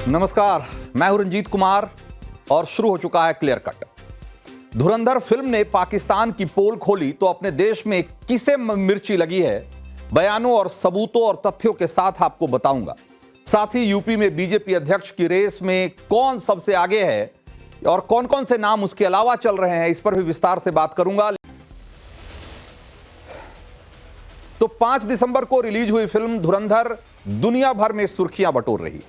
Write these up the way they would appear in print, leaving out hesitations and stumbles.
नमस्कार, मैं हूं रंजीत कुमार और शुरू हो चुका है क्लियर कट। धुरंधर फिल्म ने पाकिस्तान की पोल खोली तो अपने देश में किसे मिर्ची लगी है, बयानों और सबूतों और तथ्यों के साथ आपको बताऊंगा। साथ ही यूपी में बीजेपी अध्यक्ष की रेस में कौन सबसे आगे है और कौन कौन से नाम उसके अलावा चल रहे हैं, इस पर भी विस्तार से बात करूंगा। तो 5 दिसंबर को रिलीज हुई फिल्म धुरंधर दुनिया भर में सुर्खियां बटोर रही।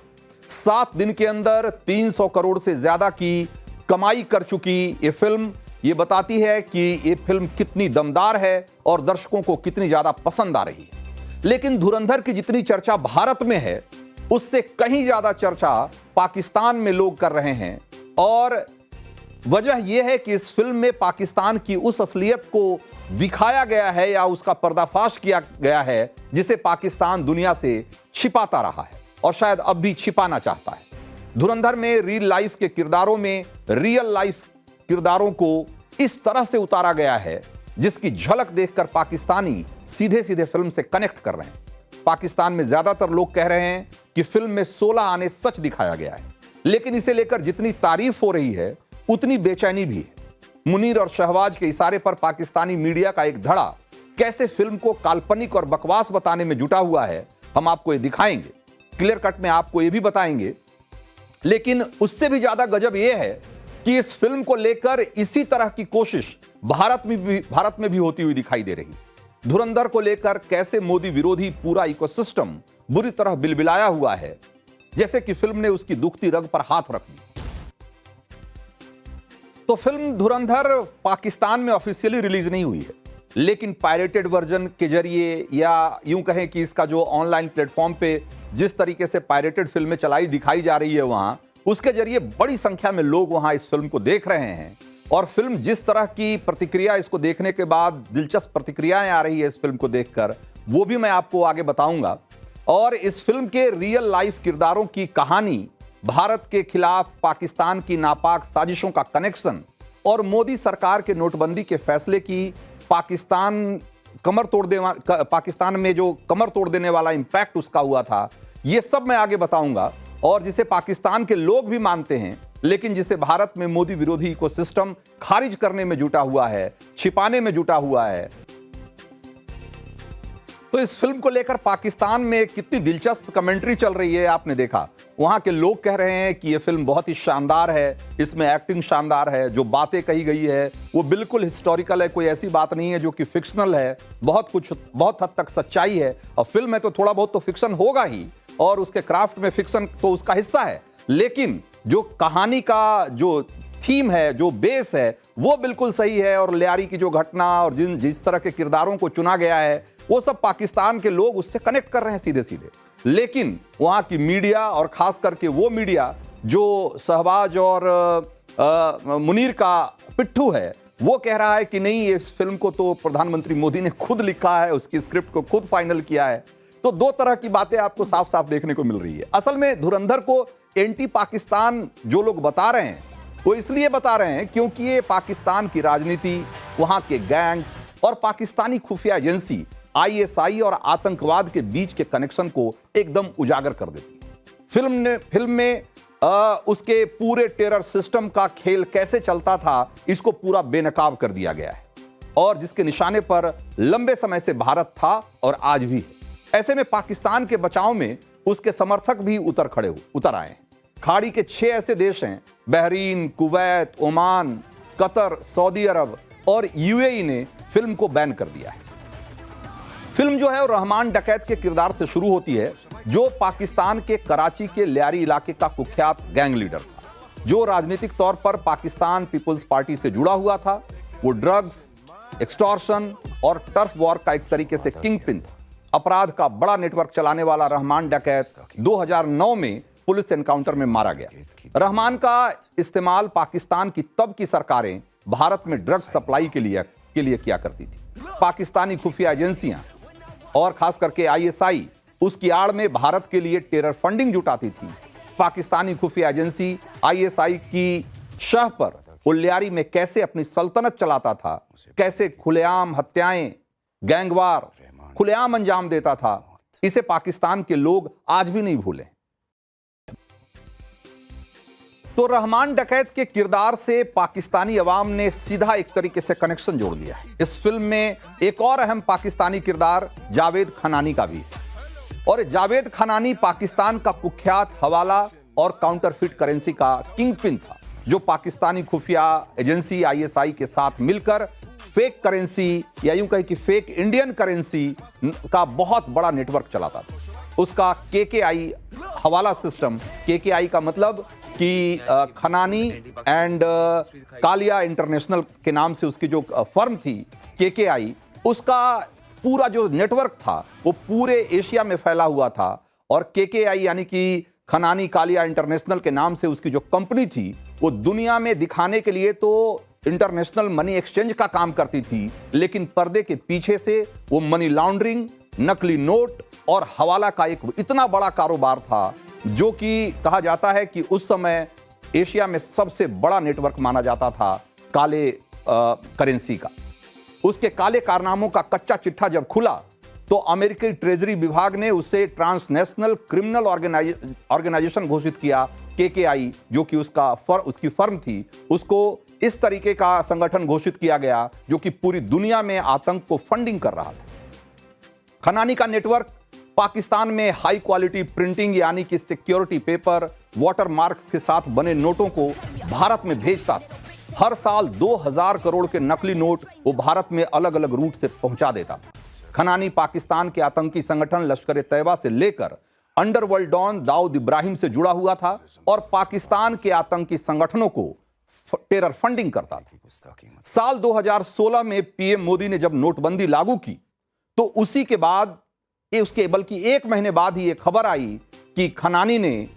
7 दिन के अंदर 300 करोड़ से ज्यादा की कमाई कर चुकी ये फिल्म ये बताती है कि ये फिल्म कितनी दमदार है और दर्शकों को कितनी ज्यादा पसंद आ रही है। लेकिन धुरंधर की जितनी चर्चा भारत में है, उससे कहीं ज्यादा चर्चा पाकिस्तान में लोग कर रहे हैं। और वजह यह है कि इस फिल्म में पाकिस्तान की उस असलियत को दिखाया गया है या उसका पर्दाफाश किया गया है जिसे पाकिस्तान दुनिया से छिपाता रहा है और शायद अब भी छिपाना चाहता है। धुरंधर में रियल लाइफ के किरदारों में रियल लाइफ किरदारों को इस तरह से उतारा गया है जिसकी झलक देखकर पाकिस्तानी सीधे सीधे फिल्म से कनेक्ट कर रहे हैं। पाकिस्तान में ज्यादातर लोग कह रहे हैं कि फिल्म में 16 आने सच दिखाया गया है, लेकिन इसे लेकर जितनी तारीफ हो रही है उतनी बेचैनी भी है। मुनीर और शहबाज के इशारे पर पाकिस्तानी मीडिया का एक धड़ा कैसे फिल्म को काल्पनिक और बकवास बताने में जुटा हुआ है, हम आपको ये दिखाएंगे। क्लियर कट में आपको ये भी बताएंगे। लेकिन उससे भी ज्यादा गजब यह है कि इस फिल्म को लेकर इसी तरह की कोशिश भारत में भी होती हुई दिखाई दे रही। धुरंधर को लेकर कैसे मोदी विरोधी पूरा इकोसिस्टम बुरी तरह बिलबिलाया हुआ है, जैसे कि फिल्म ने उसकी दुखती रग पर हाथ रख दिया। तो फिल्म धुरंधर पाकिस्तान में ऑफिशियली रिलीज नहीं हुई है, लेकिन पायरेटेड वर्जन के जरिए या यूं कहें कि इसका जो ऑनलाइन प्लेटफॉर्म पे जिस तरीके से पायरेटेड फिल्में चलाई दिखाई जा रही है वहां, उसके जरिए बड़ी संख्या में लोग वहां इस फिल्म को देख रहे हैं। और फिल्म जिस तरह की प्रतिक्रिया इसको देखने के बाद दिलचस्प प्रतिक्रियाएं आ रही है इस फिल्म को देखकर, वो भी मैं आपको आगे बताऊंगा। और इस फिल्म के रियल लाइफ किरदारों की कहानी, भारत के खिलाफ पाकिस्तान की नापाक साजिशों का कनेक्शन और मोदी सरकार के नोटबंदी के फैसले की पाकिस्तान में जो कमर तोड़ देने वाला इंपैक्ट उसका हुआ था, यह सब मैं आगे बताऊंगा। और जिसे पाकिस्तान के लोग भी मानते हैं, लेकिन जिसे भारत में मोदी विरोधी इकोसिस्टम खारिज करने में जुटा हुआ है, छिपाने में जुटा हुआ है। तो इस फिल्म को लेकर पाकिस्तान में कितनी दिलचस्प कमेंट्री चल रही है, आपने देखा। वहां के लोग कह रहे हैं कि यह फिल्म बहुत ही शानदार है, इसमें एक्टिंग शानदार है, जो बातें कही गई है वो बिल्कुल हिस्टोरिकल है, कोई ऐसी बात नहीं है जो कि फिक्शनल है, बहुत हद तक सच्चाई है। और फिल्म में तो थोड़ा बहुत तो फिक्शन होगा ही, और उसके क्राफ्ट में फिक्शन तो उसका हिस्सा है, लेकिन जो कहानी का जो थीम है, जो बेस है, वो बिल्कुल सही है। और लियारी की जो घटना और जिस तरह के किरदारों को चुना गया है, वो सब पाकिस्तान के लोग उससे कनेक्ट कर रहे हैं सीधे सीधे। लेकिन वहां की मीडिया और खास करके वो मीडिया जो शहबाज और मुनीर का पिट्ठू है, वो कह रहा है कि नहीं, इस फिल्म को तो प्रधानमंत्री मोदी ने खुद लिखा है, उसकी स्क्रिप्ट को खुद फाइनल किया है। तो दो तरह की बातें आपको साफ साफ देखने को मिल रही है। असल में धुरंधर को एंटी पाकिस्तान जो लोग बता रहे हैं, वो इसलिए बता रहे हैं क्योंकि ये पाकिस्तान की राजनीति, वहां के गैंग्स और पाकिस्तानी खुफिया एजेंसी आईएसआई और आतंकवाद के बीच के कनेक्शन को एकदम उजागर कर देती है। फिल्म में उसके पूरे टेरर सिस्टम का खेल कैसे चलता था, इसको पूरा बेनकाब कर दिया गया है, और जिसके निशाने पर लंबे समय से भारत था और आज भी है। ऐसे में पाकिस्तान के बचाव में उसके समर्थक भी उतर आए हैं। खाड़ी के 6 ऐसे देश हैं, Bahrain, Kuwait, Oman, Qatar, Saudi Arabia और यूएई ने फिल्म को बैन कर दिया है। फिल्म जो है वो रहमान डकैत के किरदार से शुरू होती है, जो पाकिस्तान के कराची के लियारी इलाके का कुख्यात गैंग लीडर था, जो राजनीतिक तौर पर पाकिस्तान पीपुल्स पार्टी से जुड़ा हुआ था। वो ड्रग्स, एक्सटॉर्शन और टर्फ वॉर का एक तरीके से किंग पिन था। अपराध का बड़ा नेटवर्क चलाने वाला रहमान डकैत 2009 में पुलिस एनकाउंटर में मारा गया। रहमान का इस्तेमाल पाकिस्तान की तब की सरकारें भारत में ड्रग्स सप्लाई के लिए किया करती थी। पाकिस्तानी खुफिया एजेंसियां और खास करके आईएसआई उसकी आड़ में भारत के लिए टेरर फंडिंग जुटाती थी। पाकिस्तानी खुफिया एजेंसी आईएसआई की शह पर उल्लियारी में कैसे अपनी सल्तनत चलाता था, कैसे खुलेआम हत्याएं, गैंगवार खुलेआम अंजाम देता था, इसे पाकिस्तान के लोग आज भी नहीं भूले। तो रहमान डकैत के किरदार से पाकिस्तानी अवाम ने सीधा एक तरीके से कनेक्शन जोड़ दिया है। इस फिल्म में एक और अहम पाकिस्तानी किरदार जावेद खनानी का भी है और जावेद खनानी पाकिस्तान का कुख्यात हवाला और काउंटरफिट करेंसी का किंगपिन था, जो पाकिस्तानी खुफिया एजेंसी आईएसआई के साथ मिलकर फेक करेंसी या यूं कहें कि फेक इंडियन करेंसी का बहुत बड़ा नेटवर्क चलाता था। उसका केकेआई हवाला सिस्टम, केकेआई का मतलब कि खनानी एंड कालिया इंटरनेशनल के नाम से उसकी जो फर्म थी केकेआई, उसका पूरा जो नेटवर्क था वो पूरे एशिया में फैला हुआ था। और केकेआई यानी कि खनानी कालिया इंटरनेशनल के नाम से उसकी जो कंपनी थी वो दुनिया में दिखाने के लिए तो इंटरनेशनल मनी एक्सचेंज का काम करती थी, लेकिन पर्दे के पीछे से वो मनी लॉन्ड्रिंग, नकली नोट और हवाला का एक इतना बड़ा कारोबार था, जो कि कहा जाता है कि उस समय एशिया में सबसे बड़ा नेटवर्क माना जाता था काले करेंसी का। उसके काले कारनामों का कच्चा चिट्ठा जब खुला तो अमेरिकी ट्रेजरी विभाग ने उसे ट्रांसनेशनल क्रिमिनल ऑर्गेनाइजेशन घोषित किया। केकेआई जो कि उसकी फर्म थी, उसको इस तरीके का संगठन घोषित किया गया जो कि पूरी दुनिया में आतंक को फंडिंग कर रहा था। खनानी का नेटवर्क पाकिस्तान में हाई क्वालिटी प्रिंटिंग यानी कि सिक्योरिटी पेपर, वाटर मार्क के साथ बने नोटों को भारत में भेजता था। हर साल 2000 करोड़ के नकली नोट वो भारत में अलग अलग रूट से पहुंचा देता था। खनानी पाकिस्तान के आतंकी संगठन लश्कर तैयबा से लेकर अंडरवर्ल्ड डॉन दाऊद इब्राहिम से जुड़ा हुआ था और पाकिस्तान के आतंकी संगठनों को टेरर फंडिंग करता था। साल 2016 में पीएम मोदी ने जब नोटबंदी लागू की तो उसी के बाद बल्कि एक महीने बाद ही ये खबर आई कि खनानी ने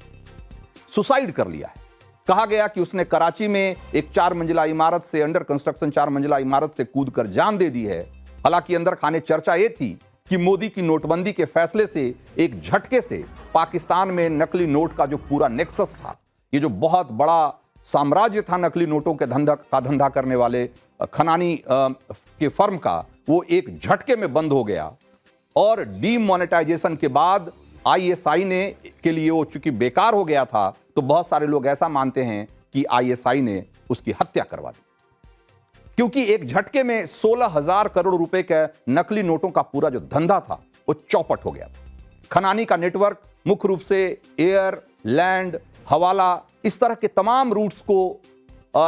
सुसाइड कर लिया है। कहा गया कि उसने कराची में एक 4 मंजिला इमारत से, अंडर कंस्ट्रक्शन 4 मंजिला इमारत से कूदकर जान दे दी है। हालांकि अंदर खाने चर्चा यह थी कि मोदी की नोटबंदी के फैसले से एक झटके से पाकिस्तान में नकली नोट का जो पूरा नेक्सस था, ये जो बहुत बड़ा साम्राज्य था नकली नोटों के धंधा करने वाले खनानी के फर्म का, वो एक झटके में बंद हो गया। और डीमोनेटाइजेशन के बाद आईएसआई ने के लिए वो चूंकि बेकार हो गया था, तो बहुत सारे लोग ऐसा मानते हैं कि आईएसआई ने उसकी हत्या करवा दी, क्योंकि एक झटके में 16,000 करोड़ रुपए के नकली नोटों का पूरा जो धंधा था वो चौपट हो गया था। खनानी का नेटवर्क मुख्य रूप से एयर, लैंड, हवाला, इस तरह के तमाम रूट्स को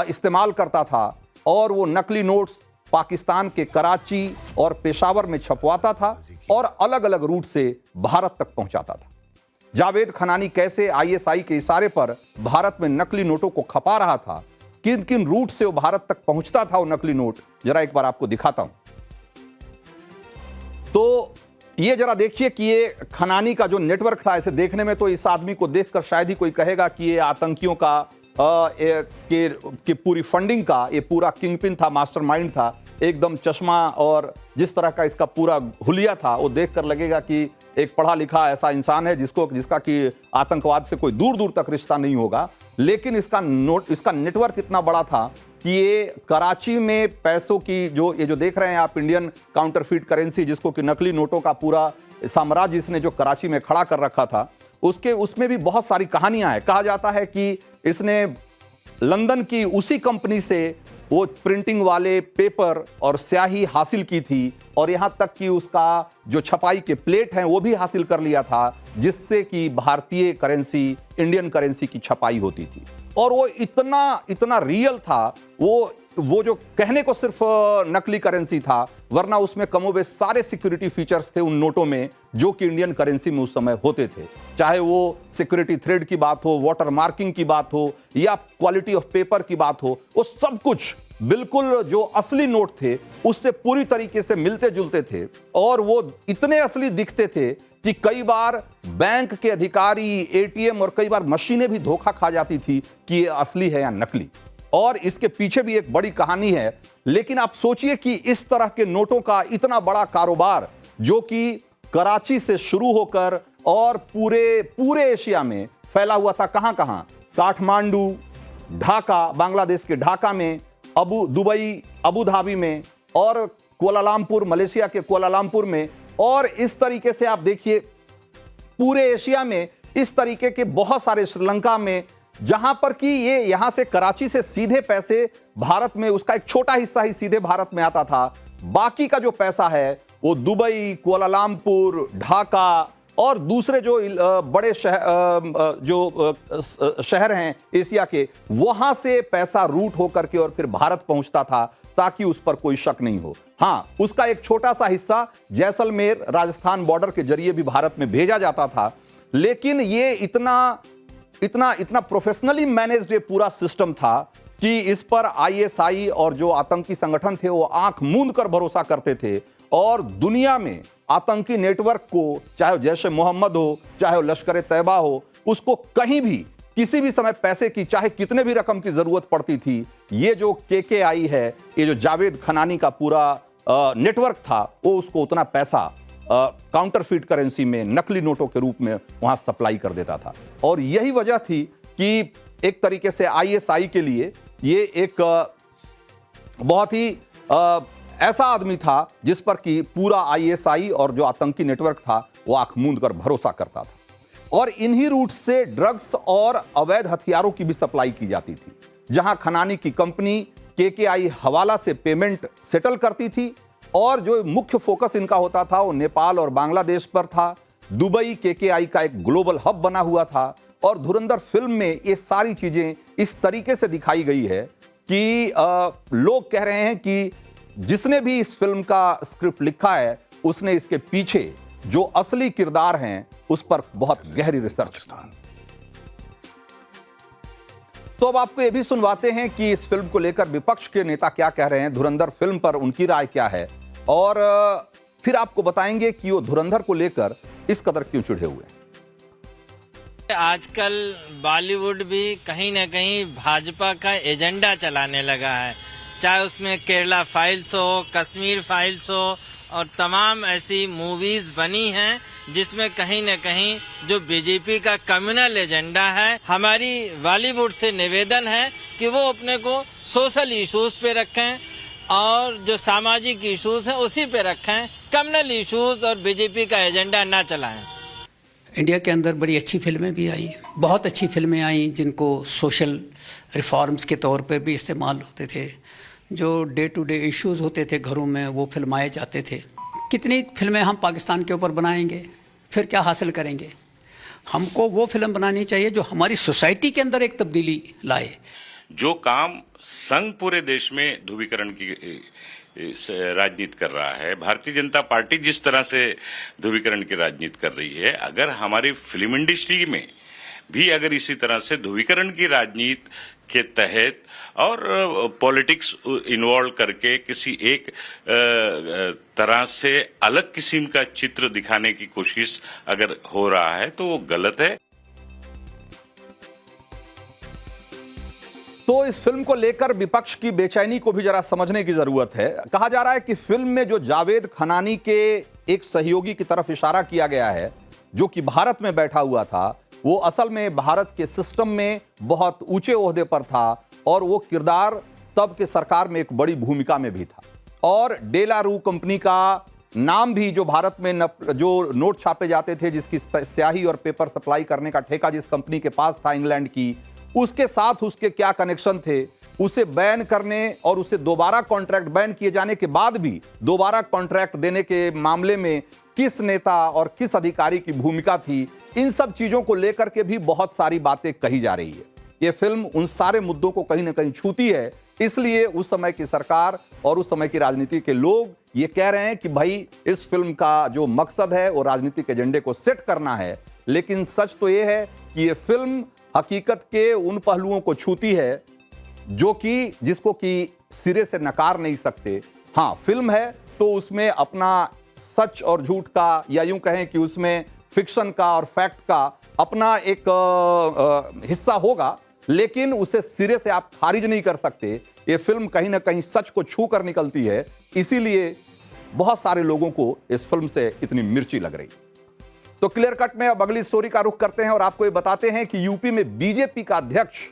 इस्तेमाल करता था और वो नकली नोट्स पाकिस्तान के कराची और पेशावर में छपवाता था और अलग अलग रूट से भारत तक पहुंचाता था। जावेद खनानी कैसे आईएसआई के इशारे पर भारत में नकली नोटों को खपा रहा था, किन किन रूट से वो भारत तक पहुंचता था वो नकली नोट, जरा एक बार आपको दिखाता हूं। तो ये जरा देखिए कि ये खनानी का जो नेटवर्क था, ऐसे देखने में तो इस आदमी को देखकर शायद ही कोई कहेगा कि ये आतंकियों का कि पूरी फंडिंग का ये पूरा किंगपिन था, मास्टरमाइंड था। एकदम चश्मा और जिस तरह का इसका पूरा हुलिया था वो देखकर लगेगा कि एक पढ़ा लिखा ऐसा इंसान है जिसका कि आतंकवाद से कोई दूर दूर तक रिश्ता नहीं होगा। लेकिन इसका नेटवर्क इतना बड़ा था कि ये कराची में पैसों की ये जो देख रहे हैं आप, इंडियन काउंटरफिट करेंसी, जिसको कि नकली नोटों का पूरा साम्राज्य इसने जो कराची में खड़ा कर रखा था, उसमें भी बहुत सारी कहानियां हैं। कहा जाता है कि इसने लंदन की उसी कंपनी से वो प्रिंटिंग वाले पेपर और स्याही हासिल की थी और यहां तक कि उसका जो छपाई के प्लेट हैं वो भी हासिल कर लिया था, जिससे कि भारतीय करेंसी, इंडियन करेंसी की छपाई होती थी। और वो इतना रियल था, वो जो कहने को सिर्फ नकली करेंसी था, वरना उसमें कमोबेश सारे सिक्योरिटी फीचर्स थे उन नोटों में जो कि इंडियन करेंसी में उस समय होते थे। चाहे वो सिक्योरिटी थ्रेड की बात हो, वाटर मार्किंग की बात हो या क्वालिटी ऑफ पेपर की बात हो, वो सब कुछ बिल्कुल जो असली नोट थे उससे पूरी तरीके से मिलते जुलते थे। और वो इतने असली दिखते थे कि कई बार बैंक के अधिकारी, एटीएम और कई बार मशीनें भी धोखा खा जाती थी कि ये असली है या नकली। और इसके पीछे भी एक बड़ी कहानी है। लेकिन आप सोचिए कि इस तरह के नोटों का इतना बड़ा कारोबार जो कि कराची से शुरू होकर और पूरे एशिया में फैला हुआ था, कहां कहां, काठमांडू, ढाका, बांग्लादेश के ढाका में, दुबई, अबू धाबी में और कुआलालंपुर, मलेशिया के कुआलालंपुर में। और इस तरीके से आप देखिए पूरे एशिया में इस तरीके के बहुत सारे, श्रीलंका में जहां पर कि ये यहां से कराची से सीधे पैसे भारत में, उसका एक छोटा हिस्सा ही सीधे भारत में आता था। बाकी का जो पैसा है वो दुबई, कुआलालंपुर, ढाका और दूसरे जो बड़े शहर हैं एशिया के, वहां से पैसा रूट होकर के और फिर भारत पहुंचता था, ताकि उस पर कोई शक नहीं हो। हां, उसका एक छोटा सा हिस्सा जैसलमेर, राजस्थान बॉर्डर के जरिए भी भारत में भेजा जाता था। लेकिन ये इतना प्रोफेशनली मैनेज्ड ये पूरा सिस्टम था कि इस पर आईएसआई और जो आतंकी संगठन थे वो आंख मूंद कर भरोसा करते थे, और दुनिया में आतंकी नेटवर्क को, चाहे जैश मोहम्मद हो, चाहे लश्कर तैयबा हो, उसको कहीं भी किसी भी समय पैसे की चाहे कितने भी रकम की जरूरत पड़ती थी, ये जो केकेआई है, ये जो जावेद खनानी का पूरा नेटवर्क था, वो उसको उतना पैसा काउंटरफीट करेंसी में, नकली नोटों के रूप में वहां सप्लाई कर देता था। और यही वजह थी कि एक तरीके से आईएसआई के लिए ये एक बहुत ही ऐसा आदमी था जिस पर कि पूरा आईएसआई और जो आतंकी नेटवर्क था वो आंख मूंद कर भरोसा करता था। और इन्हीं रूट से ड्रग्स और अवैध हथियारों की भी सप्लाई की जाती थी, जहां खनानी की कंपनी केकेआई हवाला से पेमेंट सेटल करती थी, और जो मुख्य फोकस इनका होता था वो नेपाल और बांग्लादेश पर था। दुबई केकेआई का एक ग्लोबल हब बना हुआ था। और धुरंधर फिल्म में ये सारी चीजें इस तरीके से दिखाई गई है कि लोग कह रहे हैं कि जिसने भी इस फिल्म का स्क्रिप्ट लिखा है, उसने इसके पीछे जो असली किरदार हैं उस पर बहुत गहरी रिसर्च की। तो अब आपको यह भी सुनवाते हैं कि इस फिल्म को लेकर विपक्ष के नेता क्या कह रहे हैं, धुरंधर फिल्म पर उनकी राय क्या है, और फिर आपको बताएंगे कि वो धुरंधर को लेकर इस कदर क्यों चिढ़े हुए हैं। आजकल बॉलीवुड भी कहीं न कहीं भाजपा का एजेंडा चलाने लगा है, चाहे उसमें केरला फाइल्स हो, कश्मीर फाइल्स हो, और तमाम ऐसी मूवीज बनी हैं जिसमें कहीं न कहीं जो बीजेपी का कम्युनल एजेंडा है। हमारी बॉलीवुड से निवेदन है कि वो अपने को सोशल इश्यूज पे रखें और जो सामाजिक इश्यूज हैं उसी पे रखें, कम्युनल इश्यूज और बीजेपी का एजेंडा ना चलाएं। इंडिया के अंदर बड़ी अच्छी फिल्में भी आई, बहुत अच्छी फिल्में आई जिनको सोशल रिफॉर्म्स के तौर पे भी इस्तेमाल होते थे। जो डे टू डे इश्यूज होते थे घरों में, वो फिल्माए जाते थे। कितनी फिल्में हम पाकिस्तान के ऊपर बनाएंगे, फिर क्या हासिल करेंगे? हमको वो फिल्म बनानी चाहिए जो हमारी सोसाइटी के अंदर एक तब्दीली लाए। जो काम संघ पूरे देश में ध्रुवीकरण की राजनीति कर रहा है, भारतीय जनता पार्टी जिस तरह से ध्रुवीकरण की राजनीति कर रही है, अगर हमारी फिल्म इंडस्ट्री में भी अगर इसी तरह से ध्रुवीकरण की राजनीति के तहत और पॉलिटिक्स इन्वॉल्व करके किसी एक तरह से अलग किस्म का चित्र दिखाने की कोशिश अगर हो रहा है तो वो गलत है। तो इस फिल्म को लेकर विपक्ष की बेचैनी को भी जरा समझने की जरूरत है। कहा जा रहा है कि फिल्म में जो जावेद खनानी के एक सहयोगी की तरफ इशारा किया गया है, जो कि भारत में बैठा हुआ था, वो असल में भारत के सिस्टम में बहुत ऊंचे ओहदे पर था, और वो किरदार तब के सरकार में एक बड़ी भूमिका में भी था। और डेलारू कंपनी का नाम भी, जो भारत में जो नोट छापे जाते थे, जिसकी स्याही और पेपर सप्लाई करने का ठेका जिस कंपनी के पास था इंग्लैंड की, उसके साथ उसके क्या कनेक्शन थे, उसे बैन करने और उसे दोबारा कॉन्ट्रैक्ट, बैन किए जाने के बाद भी दोबारा कॉन्ट्रैक्ट देने के मामले में किस नेता और किस अधिकारी की भूमिका थी, इन सब चीजों को लेकर के भी बहुत सारी बातें कही जा रही है। ये फिल्म उन सारे मुद्दों को कहीं ना कहीं छूती है, इसलिए उस समय की सरकार और उस समय की राजनीति के लोग ये कह रहे हैं कि भाई इस फिल्म का जो मकसद है वो राजनीतिक एजेंडे को सेट करना है। लेकिन सच तो ये है कि ये फिल्म हकीकत के उन पहलुओं को छूती है जो कि जिसको कि सिरे से नकार नहीं सकते। हाँ, फिल्म है तो उसमें अपना सच और झूठ का, या यूं कहें कि उसमें फिक्शन का और फैक्ट का अपना एक हिस्सा होगा, लेकिन उसे सिरे से आप खारिज नहीं कर सकते। ये फिल्म कहीं ना कहीं सच को छू कर निकलती है, इसीलिए बहुत सारे लोगों को इस फिल्म से इतनी मिर्ची लग रही। तो क्लियर कट में अब अगली स्टोरी का रुख करते हैं और आपको ये बताते हैं कि यूपी में बीजेपी का अध्यक्ष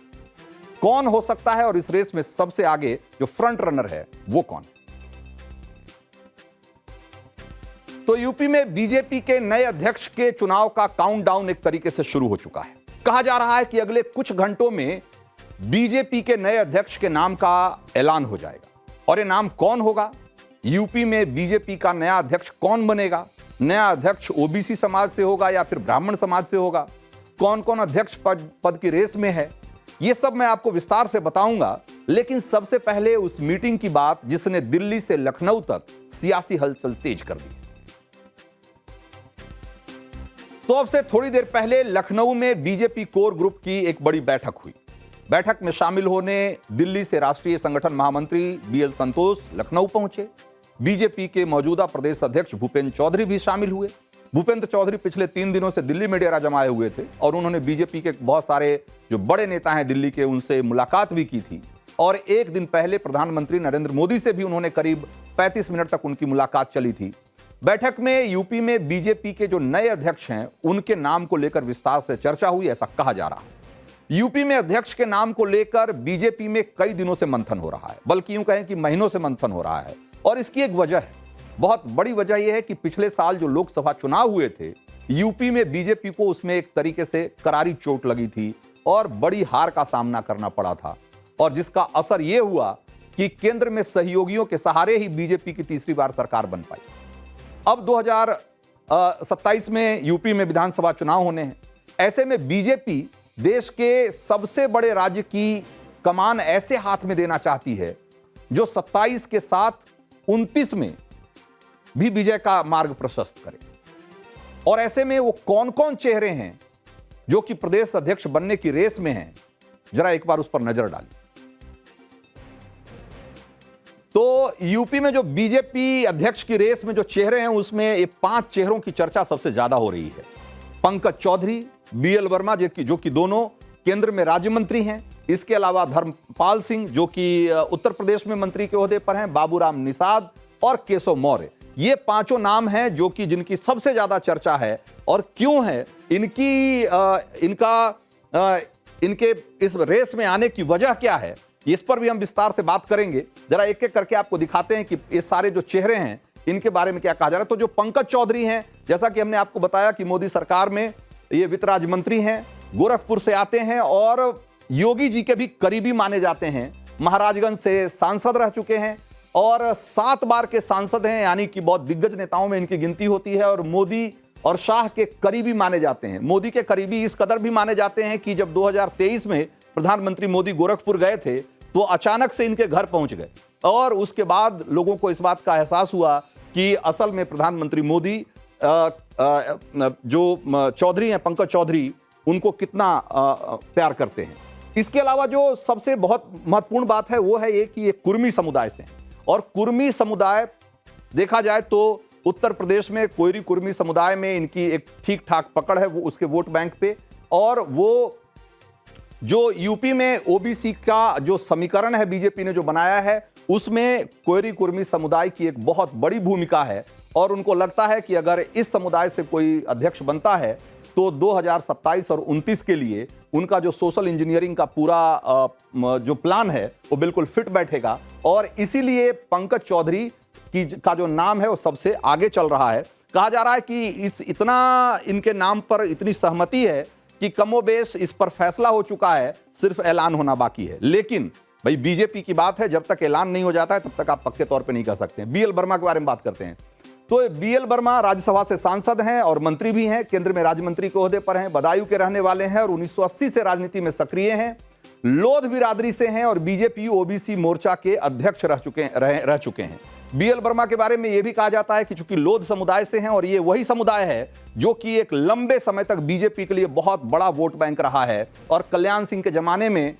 कौन हो सकता है और इस रेस में सबसे आगे जो फ्रंट रनर है वो कौन। तो यूपी में बीजेपी के नए अध्यक्ष के चुनाव का काउंटडाउन एक तरीके से शुरू हो चुका है। कहा जा रहा है कि अगले कुछ घंटों में बीजेपी के नए अध्यक्ष के नाम का ऐलान हो जाएगा। और ये नाम कौन होगा, यूपी में बीजेपी का नया अध्यक्ष कौन बनेगा, नया अध्यक्ष ओबीसी समाज से होगा या फिर ब्राह्मण समाज से होगा, कौन कौन अध्यक्ष पद की रेस में है, ये सब मैं आपको विस्तार से बताऊंगा। लेकिन सबसे पहले उस मीटिंग की बात जिसने दिल्ली से लखनऊ तक सियासी हलचल तेज कर दी। तो अब से थोड़ी देर पहले लखनऊ में बीजेपी कोर ग्रुप की एक बड़ी बैठक हुई। बैठक में शामिल होने दिल्ली से राष्ट्रीय संगठन महामंत्री बीएल संतोष लखनऊ पहुंचे। बीजेपी के मौजूदा प्रदेश अध्यक्ष भूपेंद्र चौधरी भी शामिल हुए। भूपेंद्र चौधरी पिछले 3 दिनों से दिल्ली में डेरा जमाए हुए थे और उन्होंने बीजेपी के बहुत सारे जो बड़े नेता हैं दिल्ली के, उनसे मुलाकात भी की थी। और एक दिन पहले प्रधानमंत्री नरेंद्र मोदी से भी उन्होंने करीब 35 मिनट तक उनकी मुलाकात चली थी। बैठक में यूपी में बीजेपी के जो नए अध्यक्ष हैं उनके नाम को लेकर विस्तार से चर्चा हुई, ऐसा कहा जा रहा है। यूपी में अध्यक्ष के नाम को लेकर बीजेपी में कई दिनों से मंथन हो रहा है, बल्कि यूं कहें कि महीनों से मंथन हो रहा है। और इसकी एक वजह है, बहुत बड़ी वजह यह है कि पिछले साल जो लोकसभा चुनाव हुए थे, यूपी में बीजेपी को उसमें एक तरीके से करारी चोट लगी थी और बड़ी हार का सामना करना पड़ा था। और जिसका असर यह हुआ कि केंद्र में सहयोगियों के सहारे ही बीजेपी की तीसरी बार सरकार बन पाई। अब 2027 में यूपी में विधानसभा चुनाव होने हैं। ऐसे में बीजेपी देश के सबसे बड़े राज्य की कमान ऐसे हाथ में देना चाहती है जो 27 के साथ 29 में भी विजय का मार्ग प्रशस्त करे। और ऐसे में वो कौन कौन चेहरे हैं जो कि प्रदेश अध्यक्ष बनने की रेस में हैं, जरा एक बार उस पर नजर डालिए। तो यूपी में जो बीजेपी अध्यक्ष की रेस में जो चेहरे हैं उसमें ये 5 चेहरों की चर्चा सबसे ज्यादा हो रही है। पंकज चौधरी, बीएल वर्मा जो कि दोनों केंद्र में राज्य मंत्री हैं। इसके अलावा धर्मपाल सिंह जो कि उत्तर प्रदेश में मंत्री के ओहदे पर हैं, बाबूराम निषाद और केशव मौर्य। ये 5 नाम हैं जो कि जिनकी सबसे ज्यादा चर्चा है। और क्यों है इनके इस रेस में आने की वजह क्या है, इस पर भी हम विस्तार से बात करेंगे। जरा एक एक करके आपको दिखाते हैं कि ये सारे जो चेहरे हैं इनके बारे में क्या कहा जा रहा है। तो जो पंकज चौधरी हैं, जैसा कि हमने आपको बताया कि मोदी सरकार में ये वित्त राज्य मंत्री हैं, गोरखपुर से आते हैं और योगी जी के भी करीबी माने जाते हैं। महाराजगंज से सांसद रह चुके हैं और 7 बार के सांसद हैं, यानी कि बहुत दिग्गज नेताओं में इनकी गिनती होती है। और मोदी और शाह के करीबी माने जाते हैं। मोदी के करीबी इस कदर भी माने जाते हैं कि जब 2023 में प्रधानमंत्री मोदी गोरखपुर गए थे तो अचानक से इनके घर पहुंच गए और उसके बाद लोगों को इस बात का एहसास हुआ कि असल में प्रधानमंत्री मोदी जो चौधरी हैं, पंकज चौधरी, उनको कितना प्यार करते हैं। इसके अलावा जो सबसे बहुत महत्वपूर्ण बात है वो है ये कि ये कुर्मी समुदाय से हैं। और कुर्मी समुदाय देखा जाए तो उत्तर प्रदेश में कोयरी कुर्मी समुदाय में इनकी एक ठीक ठाक पकड़ है वो उसके वोट बैंक पे। और वो जो यूपी में ओबीसी का जो समीकरण है बीजेपी ने जो बनाया है उसमें कोयरी कुर्मी समुदाय की एक बहुत बड़ी भूमिका है। और उनको लगता है कि अगर इस समुदाय से कोई अध्यक्ष बनता है तो 2027 और 29 के लिए उनका जो सोशल इंजीनियरिंग का पूरा जो प्लान है वो बिल्कुल फिट बैठेगा। और इसीलिए पंकज चौधरी का जो नाम है वो सबसे आगे चल रहा है। कहा जा रहा है कि इतना इनके नाम पर इतनी सहमति है कि कमोबेश इस पर फैसला हो चुका है, सिर्फ ऐलान होना बाकी है। लेकिन भाई बीजेपी की बात है, जब तक ऐलान नहीं हो जाता है तब तक आप पक्के तौर पे नहीं कर सकते हैं। बीएल वर्मा के बारे में बात करते हैं। तो बीएल वर्मा राज्यसभा से सांसद हैं और मंत्री भी हैं, केंद्र में राज्य मंत्री के ओहदे पर हैं, बदायूं के रहने वाले हैं और 1980 से राजनीति में सक्रिय हैं। लोध बिरादरी से हैं और बीजेपी ओबीसी मोर्चा के अध्यक्ष रह चुके हैं। बीएल वर्मा के बारे में यह भी कहा जाता है कि चूंकि लोध समुदाय से हैं और ये वही समुदाय है जो कि एक लंबे समय तक बीजेपी के लिए बहुत बड़ा वोट बैंक रहा है। और कल्याण सिंह के जमाने में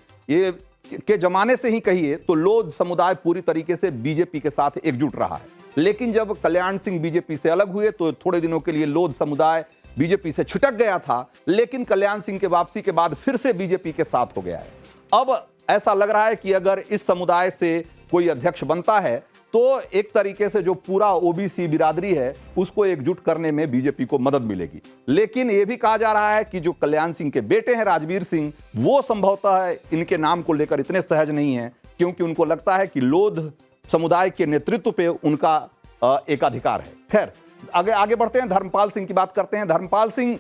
जमाने से ही कहिए तो लोध समुदाय पूरी तरीके से बीजेपी के साथ एकजुट रहा है। लेकिन जब कल्याण सिंह बीजेपी से अलग हुए तो थोड़े दिनों के लिए लोध समुदाय बीजेपी से छिटक गया था, लेकिन कल्याण सिंह के वापसी के बाद फिर से बीजेपी के साथ हो गया है। अब ऐसा लग रहा है कि अगर इस समुदाय से कोई अध्यक्ष बनता है तो एक तरीके से जो पूरा ओबीसी बिरादरी है उसको एकजुट करने में बीजेपी को मदद मिलेगी। लेकिन यह भी कहा जा रहा है कि जो कल्याण सिंह के बेटे हैं राजवीर सिंह, वो संभवतः इनके नाम को लेकर इतने सहज नहीं है, क्योंकि उनको लगता है कि लोध समुदाय के नेतृत्व पे उनका एकाधिकार है। खैर आगे बढ़ते हैं, धर्मपाल सिंह की बात करते हैं। धर्मपाल सिंह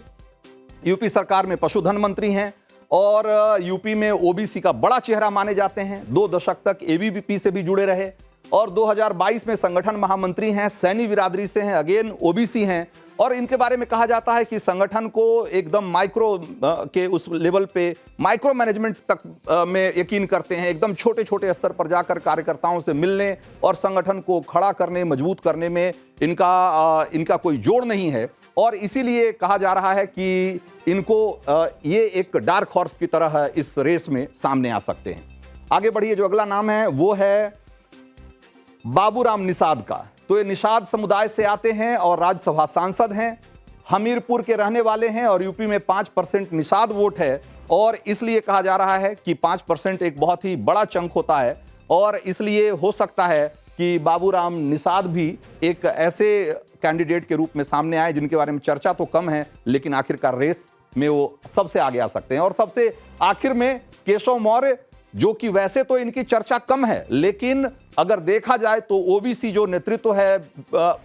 यूपी सरकार में पशुधन मंत्री हैं और यूपी में ओबीसी का बड़ा चेहरा माने जाते हैं। 2 दशक तक एबीवीपी से भी जुड़े रहे और 2022 में संगठन महामंत्री हैं, सैनी बिरादरी से हैं, अगेन ओबीसी हैं। और इनके बारे में कहा जाता है कि संगठन को एकदम माइक्रो के उस लेवल पे माइक्रो मैनेजमेंट तक में यकीन करते हैं। एकदम छोटे छोटे स्तर पर जाकर कार्यकर्ताओं से मिलने और संगठन को खड़ा करने, मजबूत करने में इनका कोई जोड़ नहीं है। और इसीलिए कहा जा रहा है कि इनको ये एक डार्क हॉर्स की तरह इस रेस में सामने आ सकते हैं। आगे बढ़िए, जो अगला नाम है वो है बाबूराम निषाद का। तो ये निषाद समुदाय से आते हैं और राज्यसभा सांसद हैं, हमीरपुर के रहने वाले हैं और यूपी में 5% निषाद वोट है। और इसलिए कहा जा रहा है कि 5% एक बहुत ही बड़ा चंक होता है और इसलिए हो सकता है कि बाबूराम निषाद भी एक ऐसे कैंडिडेट के रूप में सामने आए जिनके बारे में चर्चा तो कम है, लेकिन आखिरकार रेस में वो सबसे आगे आ सकते हैं। और सबसे आखिर में केशव मौर्य, जो कि वैसे तो इनकी चर्चा कम है, लेकिन अगर देखा जाए तो ओबीसी जो नेतृत्व है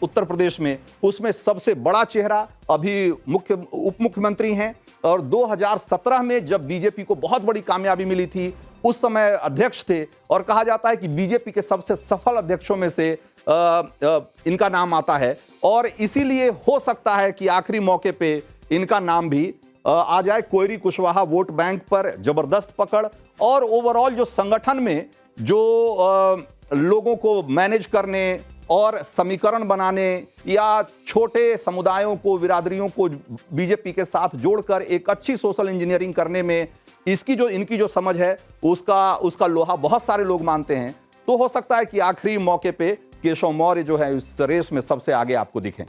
उत्तर प्रदेश में, उसमें सबसे बड़ा चेहरा अभी उप मुख्यमंत्री हैं। और 2017 में जब बीजेपी को बहुत बड़ी कामयाबी मिली थी, उस समय अध्यक्ष थे और कहा जाता है कि बीजेपी के सबसे सफल अध्यक्षों में से इनका नाम आता है। और इसीलिए हो सकता है कि आखिरी मौके पे इनका नाम भी आ जाए। कोयरी कुशवाहा वोट बैंक पर जबरदस्त पकड़ और ओवरऑल जो संगठन में जो लोगों को मैनेज करने और समीकरण बनाने या छोटे समुदायों को, बिरादरियों को बीजेपी के साथ जोड़कर एक अच्छी सोशल इंजीनियरिंग करने में इनकी जो समझ है उसका लोहा बहुत सारे लोग मानते हैं। तो हो सकता है कि आखिरी मौके पे केशव मौर्य जो है इस रेस में सबसे आगे आपको दिखें।